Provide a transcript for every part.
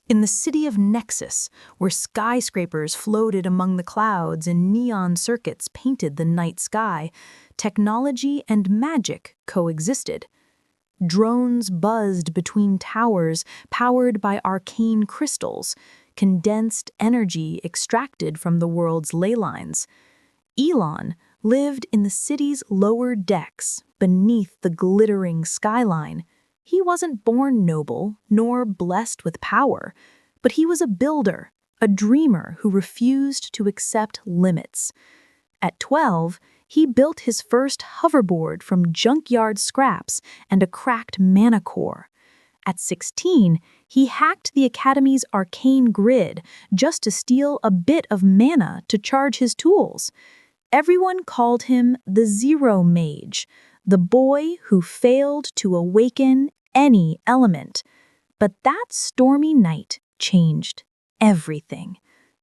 In the city of Nexus, where skyscrapers floated among the clouds and neon circuits painted the night sky, technology and magic coexisted. Drones buzzed between towers powered by arcane crystals, condensed energy extracted from the world's ley lines. Elon lived in the city's lower decks, beneath the glittering skyline. He wasn't born noble, nor blessed with power, but he was a builder, a dreamer who refused to accept limits. At 12, he built his first hoverboard from junkyard scraps and a cracked mana core. At 16, he hacked the Academy's arcane grid just to steal a bit of mana to charge his tools. Everyone called him the Zero Mage, the boy who failed to awaken any element. But that stormy night changed everything.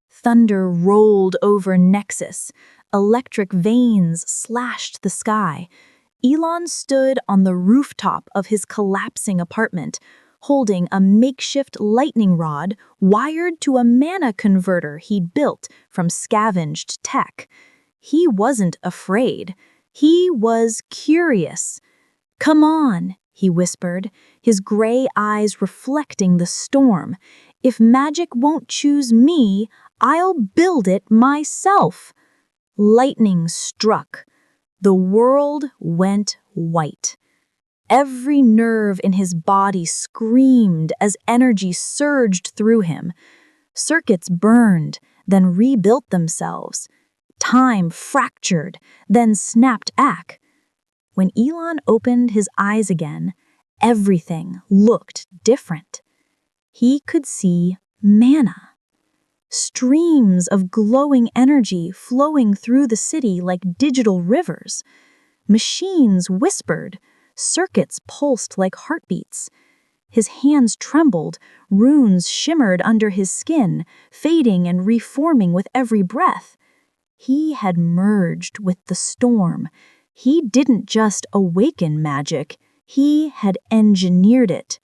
Thunder rolled over Nexus. Electric veins slashed the sky. Elon stood on the rooftop of his collapsing apartment, holding a makeshift lightning rod wired to a mana converter he'd built from scavenged tech. He wasn't afraid. He was curious. "Come on," he whispered, his gray eyes reflecting the storm. "If magic won't choose me, I'll build it myself." Lightning struck. The world went white. Every nerve in his body screamed as energy surged through him. Circuits burned, then rebuilt themselves. Time fractured, then snapped back. When Elon opened his eyes again, everything looked different. He could see mana. Streams of glowing energy flowing through the city like digital rivers. Machines whispered, circuits pulsed like heartbeats. His hands trembled, runes shimmered under his skin, fading and reforming with every breath. He had merged with the storm. He didn't just awaken magic, he had engineered it.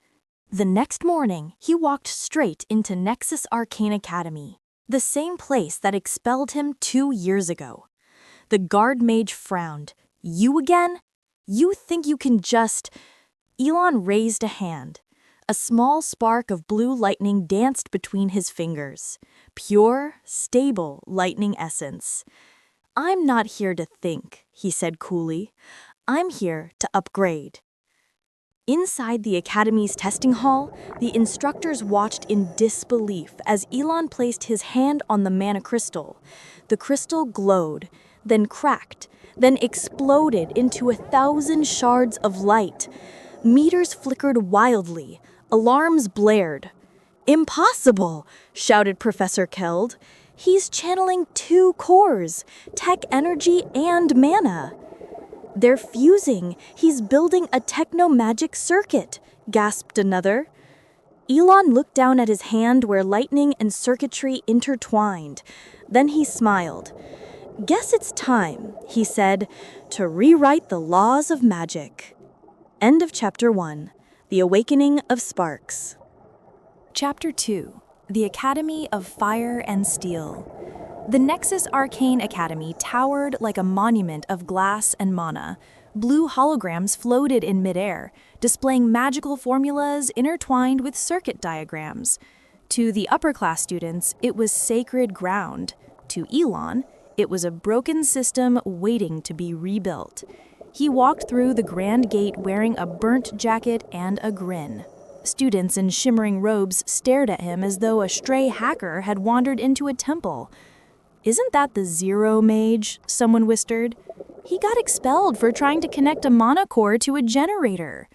The next morning, he walked straight into Nexus Arcane Academy, the same place that expelled him 2 years ago. The guard mage frowned. "You again? You think you can just—" Elon raised a hand. A small spark of blue lightning danced between his fingers. Pure, stable lightning essence. "I'm not here to think," he said coolly. "I'm here to upgrade." Inside the Academy's testing hall, the instructors watched in disbelief as Elon placed his hand on the mana crystal. The crystal glowed, then cracked, then exploded into 1,000 shards of light. Meters flickered wildly. Alarms blared. "Impossible!" shouted Professor Keld. "He's channeling 2 cores, tech energy and mana." "They're fusing. He's building a techno-magic circuit," gasped another. Elon looked down at his hand where lightning and circuitry intertwined. Then he smiled. "Guess it's time," he said, "to rewrite the laws of magic." End of Chapter 1. The Awakening of Sparks. Chapter 2. The Academy of Fire and Steel. The Nexus Arcane Academy towered like a monument of glass and mana. Blue holograms floated in midair, displaying magical formulas intertwined with circuit diagrams. To the upper-class students, it was sacred ground. To Elon, it was a broken system waiting to be rebuilt. He walked through the grand gate wearing a burnt jacket and a grin. Students in shimmering robes stared at him as though a stray hacker had wandered into a temple. "Isn't that the Zero Mage?" someone whispered. "He got expelled for trying to connect a mana core to a generator."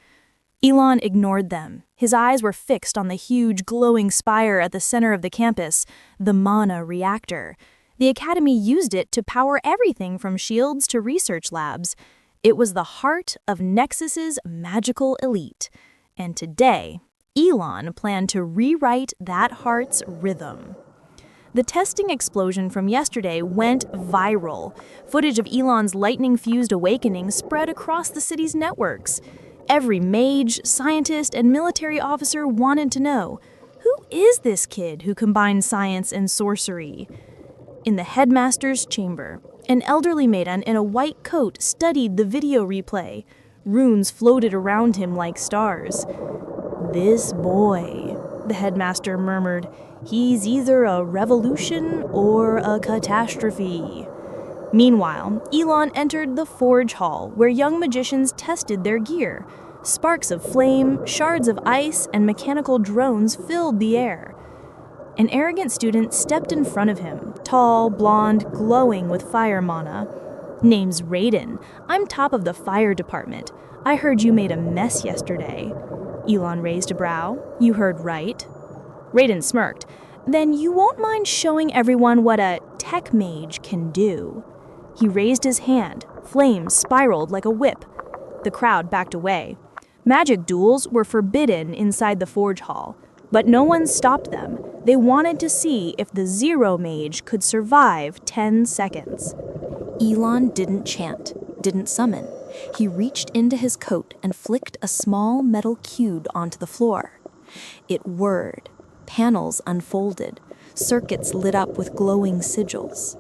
Elon ignored them. His eyes were fixed on the huge glowing spire at the center of the campus, the mana reactor. The Academy used it to power everything from shields to research labs. It was the heart of Nexus's magical elite. And today, Elon planned to rewrite that heart's rhythm. The testing explosion from yesterday went viral. Footage of Elon's lightning-fused awakening spread across the city's networks. Every mage, scientist, and military officer wanted to know, Who is this kid who combines science and sorcery? In the headmaster's chamber, an elderly maiden in a white coat studied the video replay. Runes floated around him like stars. "This boy," the headmaster murmured, "he's either a revolution or a catastrophe." Meanwhile, Elon entered the forge hall, where young magicians tested their gear. Sparks of flame, shards of ice, and mechanical drones filled the air. An arrogant student stepped in front of him, tall, blonde, glowing with fire mana. "Name's Raiden. I'm top of the fire department. I heard you made a mess yesterday." Elon raised a brow. "You heard right." Raiden smirked. "Then you won't mind showing everyone what a Techno-Mage can do." He raised his hand. Flames spiraled like a whip. The crowd backed away. Magic duels were forbidden inside the forge hall, but no one stopped them. They wanted to see if the Zero Mage could survive 10 seconds. Elon didn't chant, didn't summon. He reached into his coat and flicked a small metal cube onto the floor. It whirred. Panels unfolded. Circuits lit up with glowing sigils.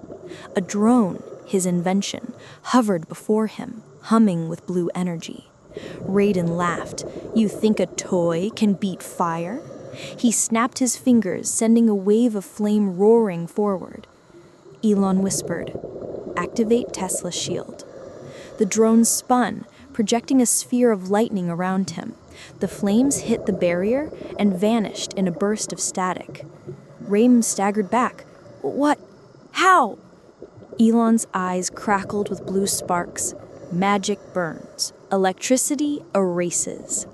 A drone, his invention, hovered before him, humming with blue energy. Raiden laughed. "You think a toy can beat fire?" He snapped his fingers, sending a wave of flame roaring forward. Elon whispered, "Activate Tesla's shield." The drone spun, projecting a sphere of lightning around him. The flames hit the barrier and vanished in a burst of static. Raiden staggered back. "What? How?" Elon's eyes crackled with blue sparks. Magic burns. Electricity erases.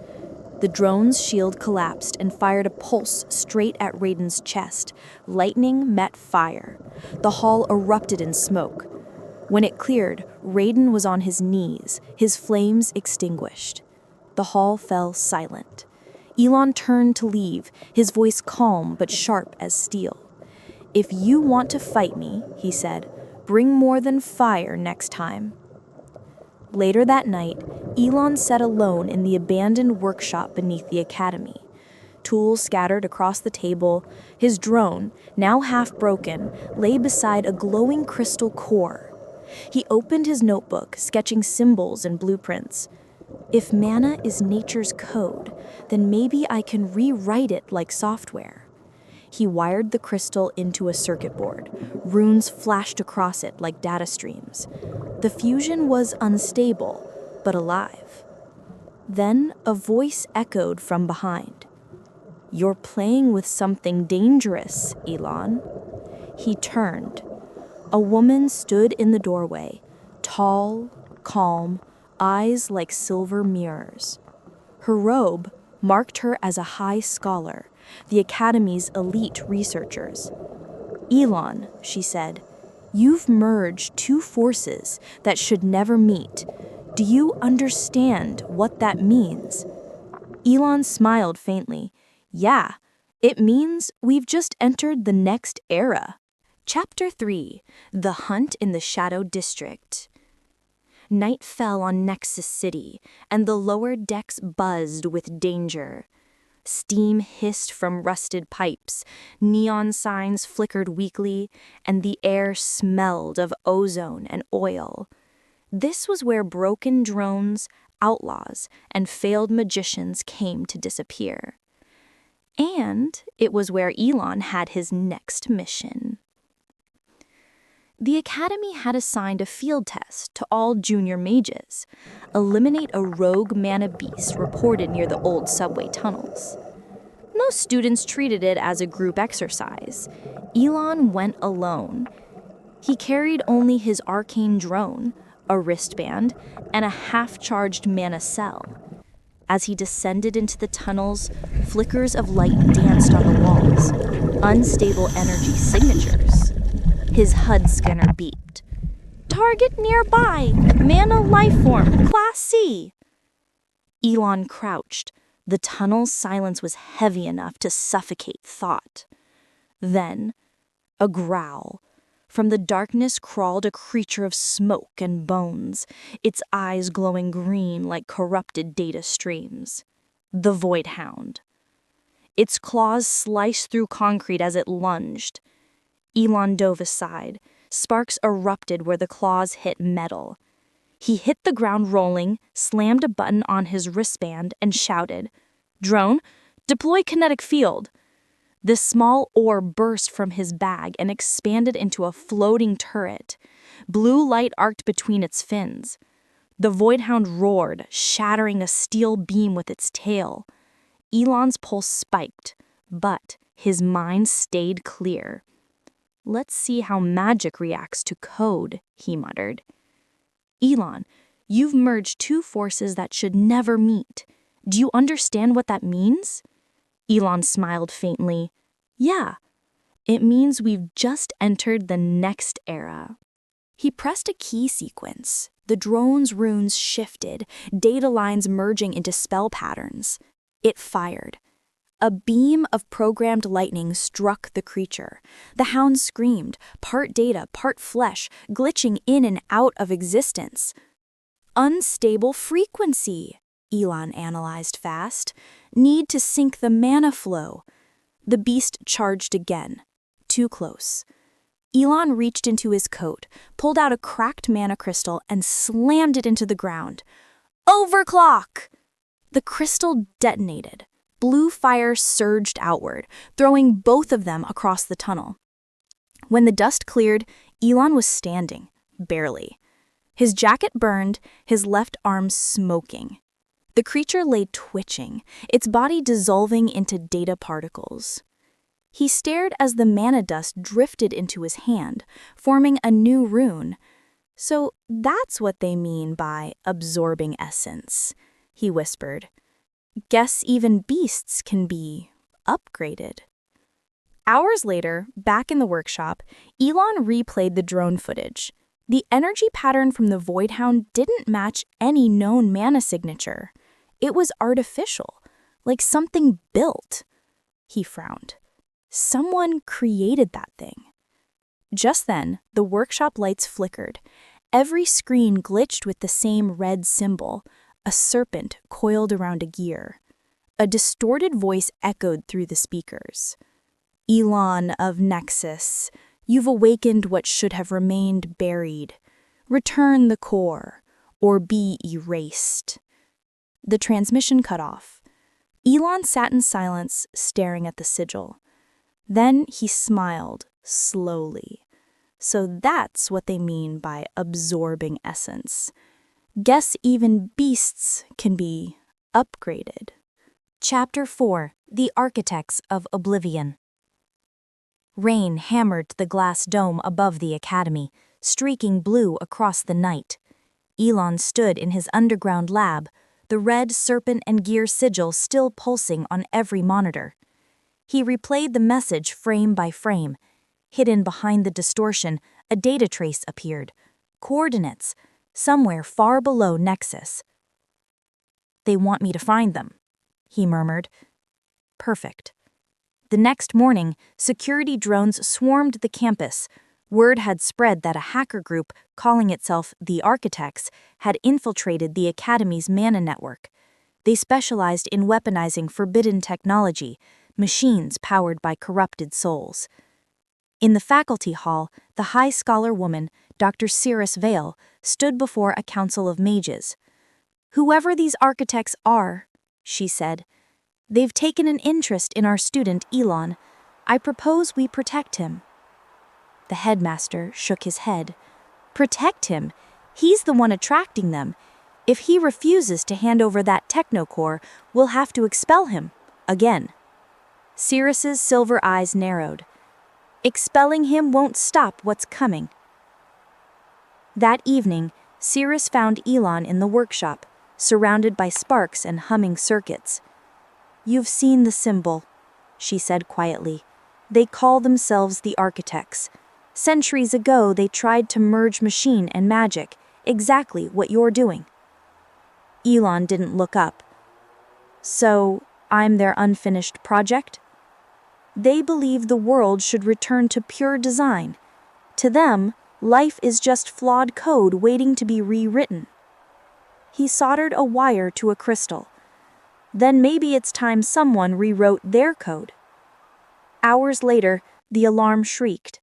The drone's shield collapsed and fired a pulse straight at Raiden's chest. Lightning met fire. The hall erupted in smoke. When it cleared, Raiden was on his knees, his flames extinguished. The hall fell silent. Elon turned to leave, his voice calm but sharp as steel. "If you want to fight me," he said, "bring more than fire next time." Later that night, Elon sat alone in the abandoned workshop beneath the academy. Tools scattered across the table, his drone, now half broken, lay beside a glowing crystal core. He opened his notebook, sketching symbols and blueprints. If mana is nature's code, then maybe I can rewrite it like software. He wired the crystal into a circuit board. Runes flashed across it like data streams. The fusion was unstable, but alive. Then a voice echoed from behind. "You're playing with something dangerous, Elon." He turned. A woman stood in the doorway, tall, calm, eyes like silver mirrors. Her robe marked her as a high scholar, the Academy's elite researchers. "Elon," she said, "you've merged two forces that should never meet. Do you understand what that means?" Elon smiled faintly. "Yeah, it means we've just entered the next era." Chapter 3: The Hunt in the Shadow District. Night fell on Nexus City, and the lower decks buzzed with danger. Steam hissed from rusted pipes, neon signs flickered weakly, and the air smelled of ozone and oil. This was where broken drones, outlaws, and failed magicians came to disappear. And it was where Elon had his next mission. The Academy had assigned a field test to all junior mages. Eliminate a rogue mana beast reported near the old subway tunnels. Most students treated it as a group exercise. Elon went alone. He carried only his arcane drone, a wristband, and a half-charged mana cell. As he descended into the tunnels, flickers of light danced on the walls, unstable energy signatures. His HUD scanner beeped. "Target nearby! Mana lifeform, Class C!" Elon crouched. The tunnel's silence was heavy enough to suffocate thought. Then, a growl. From the darkness crawled a creature of smoke and bones, its eyes glowing green like corrupted data streams. The Void Hound. Its claws sliced through concrete as it lunged. Elon dove aside. Sparks erupted where the claws hit metal. He hit the ground rolling, slammed a button on his wristband, and shouted, "Drone, deploy kinetic field." The small orb burst from his bag and expanded into a floating turret. Blue light arced between its fins. The Voidhound roared, shattering a steel beam with its tail. Elon's pulse spiked, but his mind stayed clear. "Let's see how magic reacts to code," he muttered. "Elon, you've merged two forces that should never meet. Do you understand what that means?" Elon smiled faintly. "Yeah, it means we've just entered the next era." He pressed a key sequence. The drone's runes shifted, data lines merging into spell patterns. It fired. A beam of programmed lightning struck the creature. The hound screamed, part data, part flesh, glitching in and out of existence. "Unstable frequency," Elon analyzed fast. "Need to sync the mana flow." The beast charged again. Too close. Elon reached into his coat, pulled out a cracked mana crystal, and slammed it into the ground. "Overclock!" The crystal detonated. Blue fire surged outward, throwing both of them across the tunnel. When the dust cleared, Elon was standing, barely. His jacket burned, his left arm smoking. The creature lay twitching, its body dissolving into data particles. He stared as the mana dust drifted into his hand, forming a new rune. "So that's what they mean by absorbing essence," he whispered. "Guess even beasts can be upgraded." Hours later, back in the workshop, Elon replayed the drone footage. The energy pattern from the Voidhound didn't match any known mana signature. It was artificial, like something built. He frowned. Someone created that thing. Just then, the workshop lights flickered. Every screen glitched with the same red symbol, a serpent coiled around a gear. A distorted voice echoed through the speakers. "Elon of Nexus, you've awakened what should have remained buried. Return the core, or be erased." The transmission cut off. Elon sat in silence, staring at the sigil. Then he smiled, slowly. "So that's what they mean by absorbing essence. Guess even beasts can be upgraded." Chapter 4: The Architects of Oblivion. Rain hammered the glass dome above the academy, streaking blue across the night. Elon stood in his underground lab, the red serpent and gear sigil still pulsing on every monitor. He replayed the message frame by frame. Hidden behind the distortion, a data trace appeared. Coordinates, somewhere far below Nexus. "They want me to find them," he murmured. "Perfect." The next morning, security drones swarmed the campus. Word had spread that a hacker group, calling itself the Architects, had infiltrated the Academy's mana network. They specialized in weaponizing forbidden technology, machines powered by corrupted souls. In the faculty hall, the high scholar woman, Dr. Cirrus Vale, stood before a council of mages. "Whoever these architects are," she said, "they've taken an interest in our student Elon. I propose we protect him." The headmaster shook his head. "Protect him? He's the one attracting them. If he refuses to hand over that techno-core, we'll have to expel him. Again." Cirrus's silver eyes narrowed. "Expelling him won't stop what's coming." That evening, Cirrus found Elon in the workshop, surrounded by sparks and humming circuits. "You've seen the symbol," she said quietly. "They call themselves the Architects. Centuries ago, they tried to merge machine and magic, exactly what you're doing." Elon didn't look up. "So, I'm their unfinished project?" "They believe the world should return to pure design. To them, life is just flawed code waiting to be rewritten." He soldered a wire to a crystal. Then maybe it's time someone rewrote their code. Hours later, the alarm shrieked.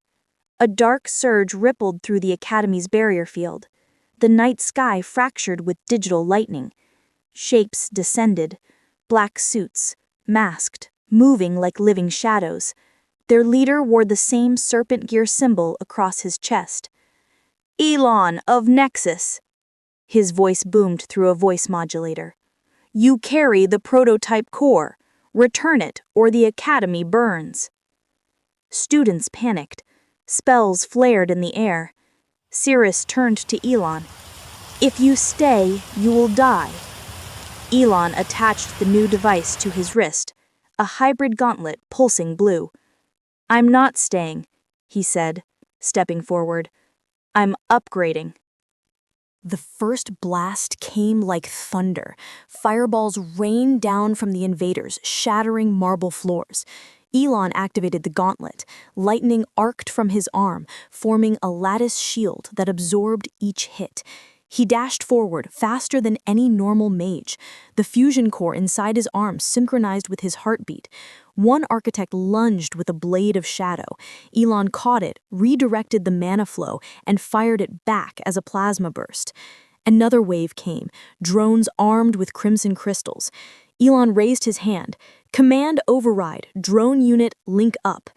A dark surge rippled through the Academy's barrier field. The night sky fractured with digital lightning. Shapes descended, black suits, masked, moving like living shadows. Their leader wore the same serpent gear symbol across his chest. "Elon of Nexus." His voice boomed through a voice modulator. "You carry the prototype core. Return it, or the Academy burns." Students panicked. Spells flared in the air. Cirrus turned to Elon. "If you stay, you will die." Elon attached the new device to his wrist, a hybrid gauntlet pulsing blue. "I'm not staying," he said, stepping forward. "I'm upgrading." The first blast came like thunder. Fireballs rained down from the invaders, shattering marble floors. Elon activated the gauntlet. Lightning arced from his arm, forming a lattice shield that absorbed each hit. He dashed forward faster than any normal mage. The fusion core inside his arm synchronized with his heartbeat. One architect lunged with a blade of shadow. Elon caught it, redirected the mana flow, and fired it back as a plasma burst. Another wave came, drones armed with crimson crystals. Elon raised his hand. "Command override, drone unit link up."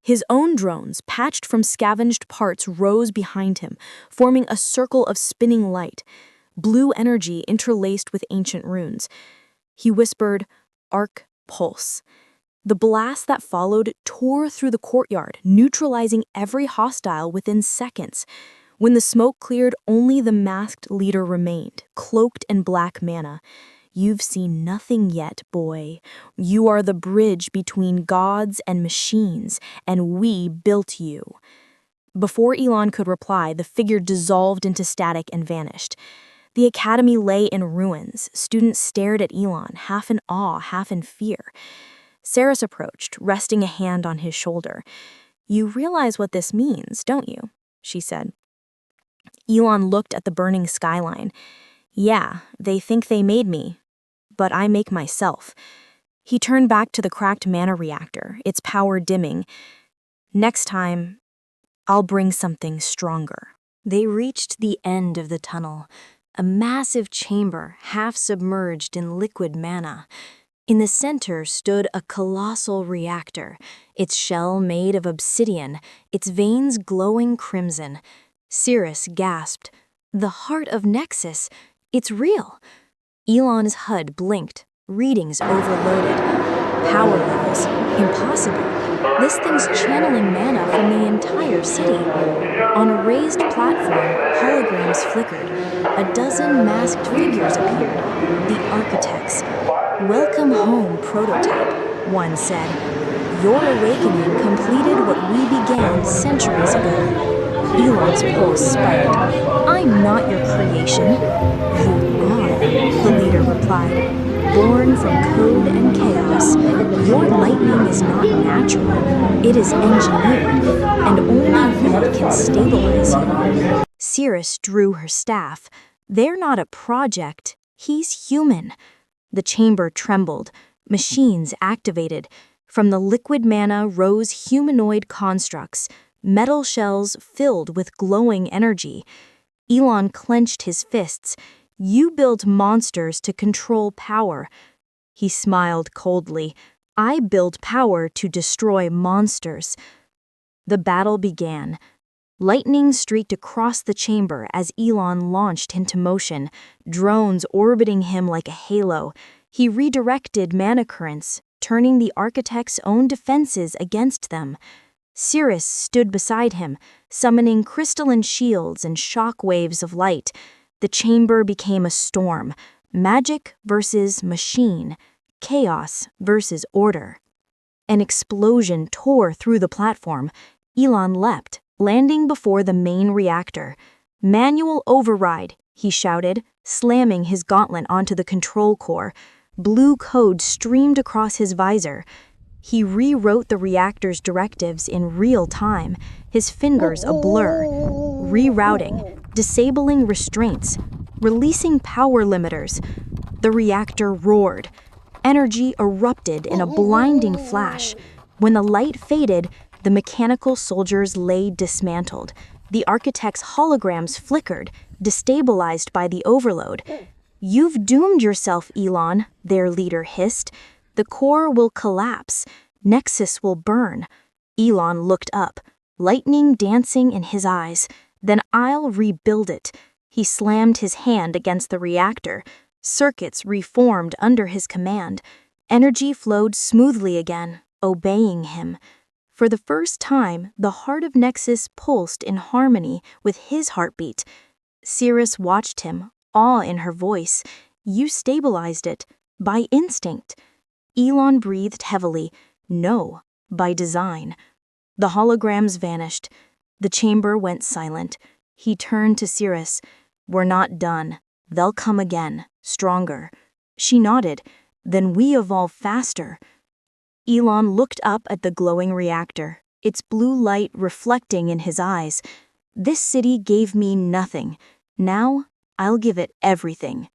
His own drones, patched from scavenged parts, rose behind him, forming a circle of spinning light. Blue energy interlaced with ancient runes. He whispered, "Arc Pulse." The blast that followed tore through the courtyard, neutralizing every hostile within seconds. When the smoke cleared, only the masked leader remained, cloaked in black mana. "You've seen nothing yet, boy. You are the bridge between gods and machines, and we built you." Before Elon could reply, the figure dissolved into static and vanished. The Academy lay in ruins. Students stared at Elon, half in awe, half in fear. Saris approached, resting a hand on his shoulder. "You realize what this means, don't you?" she said. Elon looked at the burning skyline. "Yeah, they think they made me, but I make myself." He turned back to the cracked mana reactor, its power dimming. "Next time, I'll bring something stronger." They reached the end of the tunnel, a massive chamber half submerged in liquid mana. In the center stood a colossal reactor, its shell made of obsidian, its veins glowing crimson. Cirrus gasped. "The heart of Nexus, it's real." Elon's HUD blinked, readings overloaded. Power levels, impossible. This thing's channeling mana from the entire city. On a raised platform, holograms flickered. A dozen masked figures appeared. The architects. "Welcome home, prototype," one said. "Your awakening completed what we began centuries ago." Elon's pulse spiked. "I'm not your creation." "You are," the leader replied. "Born from code and chaos. Your lightning is not natural. It is engineered, and only red can stabilize you." Cirrus drew her staff. "They're not a project. He's human." The chamber trembled. Machines activated. From the liquid mana rose humanoid constructs, metal shells filled with glowing energy. Elon clenched his fists. "You built monsters to control power." He smiled coldly. "I build power to destroy monsters." The battle began. Lightning streaked across the chamber as Elon launched into motion, drones orbiting him like a halo. He redirected mana currents, turning the architect's own defenses against them. Cirrus stood beside him, summoning crystalline shields and shock waves of light. The chamber became a storm. Magic versus machine. Chaos versus order. An explosion tore through the platform. Elon leapt, landing before the main reactor. "Manual override," he shouted, slamming his gauntlet onto the control core. Blue code streamed across his visor. He rewrote the reactor's directives in real time, his fingers a blur. Rerouting, disabling restraints, releasing power limiters. The reactor roared. Energy erupted in a blinding flash. When the light faded, the mechanical soldiers lay dismantled. The architect's holograms flickered, destabilized by the overload. "You've doomed yourself, Elon," their leader hissed. "The core will collapse. Nexus will burn." Elon looked up, lightning dancing in his eyes. "Then I'll rebuild it." He slammed his hand against the reactor. Circuits reformed under his command. Energy flowed smoothly again, obeying him. For the first time, the heart of Nexus pulsed in harmony with his heartbeat. Cirrus watched him, awe in her voice. "You stabilized it. By instinct." Elon breathed heavily. "No, by design." The holograms vanished. The chamber went silent. He turned to Cirrus. "We're not done. They'll come again, stronger." She nodded. "Then we evolve faster." Elon looked up at the glowing reactor, its blue light reflecting in his eyes. "This city gave me nothing. Now I'll give it everything."